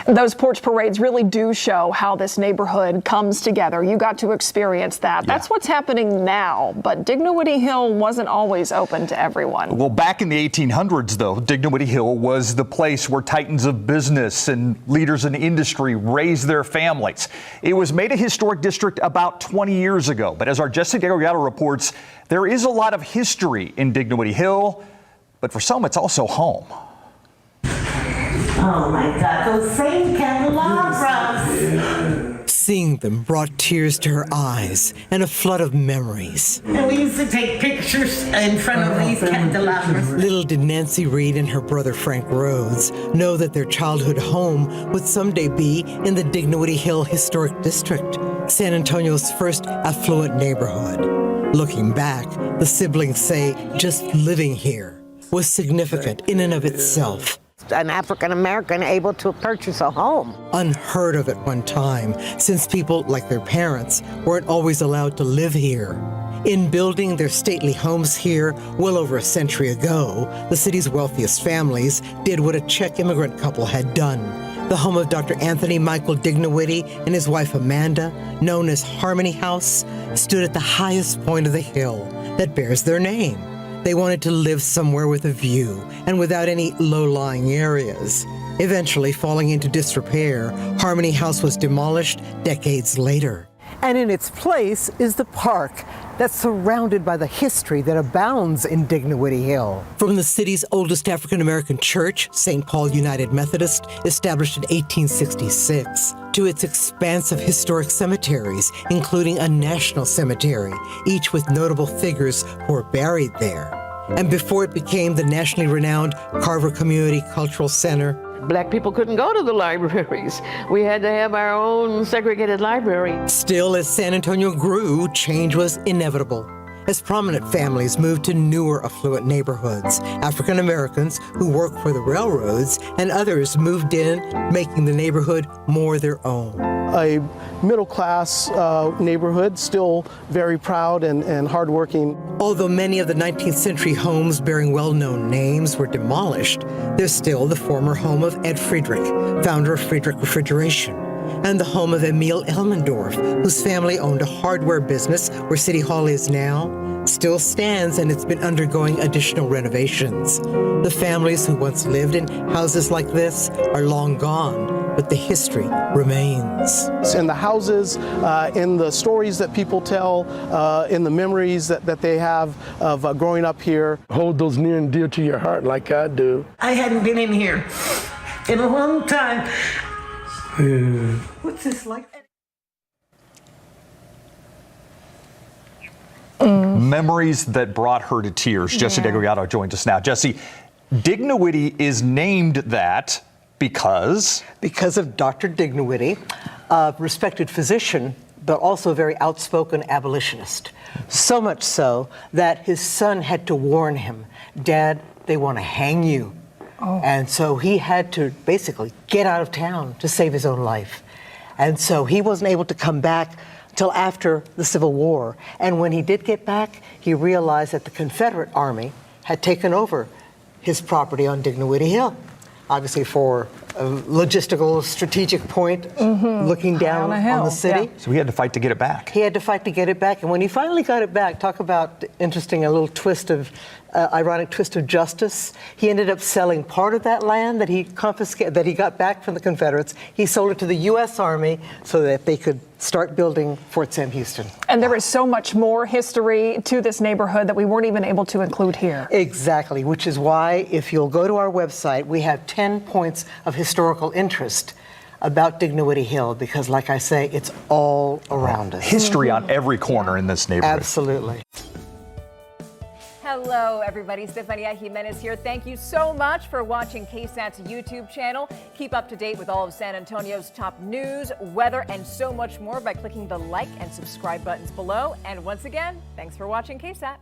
Those porch parades really do show how this neighborhood comes together. You got to experience that. That's what's happening now, but Dignowity Hill wasn't always open to everyone. Well, back in the 1800s, though, Dignowity Hill was the place where titans of business and leaders in industry raised their families. It was made a historic district about 20 years ago, but as our Jesse Delgado reports, there is a lot of history in Dignowity Hill, but for some, it's also home. Oh my God, those same candelabras. Seeing them brought tears to her eyes and a flood of memories. And we used to take pictures in front of these candelabras. Little did Nancy Reed and her brother Frank Rhodes know that their childhood home would someday be in the Dignowity Hill Historic District, San Antonio's first affluent neighborhood. Looking back, the siblings say just living here was significant in and of itself. An African-American able to purchase a home. Unheard of at one time, since people like their parents weren't always allowed to live here. In building their stately homes here well over a century ago, the city's wealthiest families did what a Czech immigrant couple had done. The home of Dr. Anthony Michael Dignowity and his wife Amanda, known as Harmony House, stood at the highest point of the hill that bears their name. They wanted to live somewhere with a view and without any low-lying areas. Eventually falling into disrepair, Harmony House was demolished decades later. And in its place is the park that's surrounded by the history that abounds in Dignowity Hill. From the city's oldest African-American church, St. Paul United Methodist, established in 1866, to its expansive historic cemeteries, including a national cemetery, each with notable figures who are buried there. And before it became the nationally renowned Carver Community Cultural Center, Black people couldn't go to the libraries. We had to have our own segregated library. Still, as San Antonio grew, change was inevitable. As prominent families moved to newer affluent neighborhoods, African Americans who worked for the railroads and others moved in, making the neighborhood more their own. A middle-class neighborhood, still very proud and hardworking. Although many of the 19th century homes bearing well-known names were demolished, there's still the former home of Ed Friedrich, founder of Friedrich Refrigeration, and the home of Emil Elmendorf, whose family owned a hardware business where City Hall is now, still stands, and it's been undergoing additional renovations. The families who once lived in houses like this are long gone, but the history remains. In the houses, in the stories that people tell, in the memories that they have of growing up here. Hold those near and dear to your heart like I do. I hadn't been in here in a long time. What's this like? Memories that brought her to tears. Jesse Delgado joins us now. Jesse, Dignowity is named that because? Because of Dr. Dignowity, a respected physician, but also a very outspoken abolitionist. So much so that his son had to warn him, Dad, they want to hang you. And so he had to basically get out of town to save his own life. And so he wasn't able to come back till after the Civil War. And when he did get back, he realized that the Confederate Army had taken over his property on Dignowity Hill, obviously for a logistical, strategic point, looking down on the city. So he had to fight to get it back. He had to fight to get it back. And when he finally got it back, talk about interesting, a little twist of, ironic twist of justice. He ended up selling part of that land that he confiscated, that he got back from the Confederates. He sold it to the U.S. Army so that they could start building Fort Sam Houston. And there is so much more history to this neighborhood that we weren't even able to include here. Exactly, which is why if you'll go to our website, we have 10 points of historical interest about Dignowity Hill, because like I say, it's all around us. History on every corner in this neighborhood. Absolutely. Hello, everybody. Stefania Jimenez here. Thank you so much for watching KSAT's YouTube channel. Keep up to date with all of San Antonio's top news, weather, and so much more by clicking the like and subscribe buttons below. And once again, thanks for watching KSAT.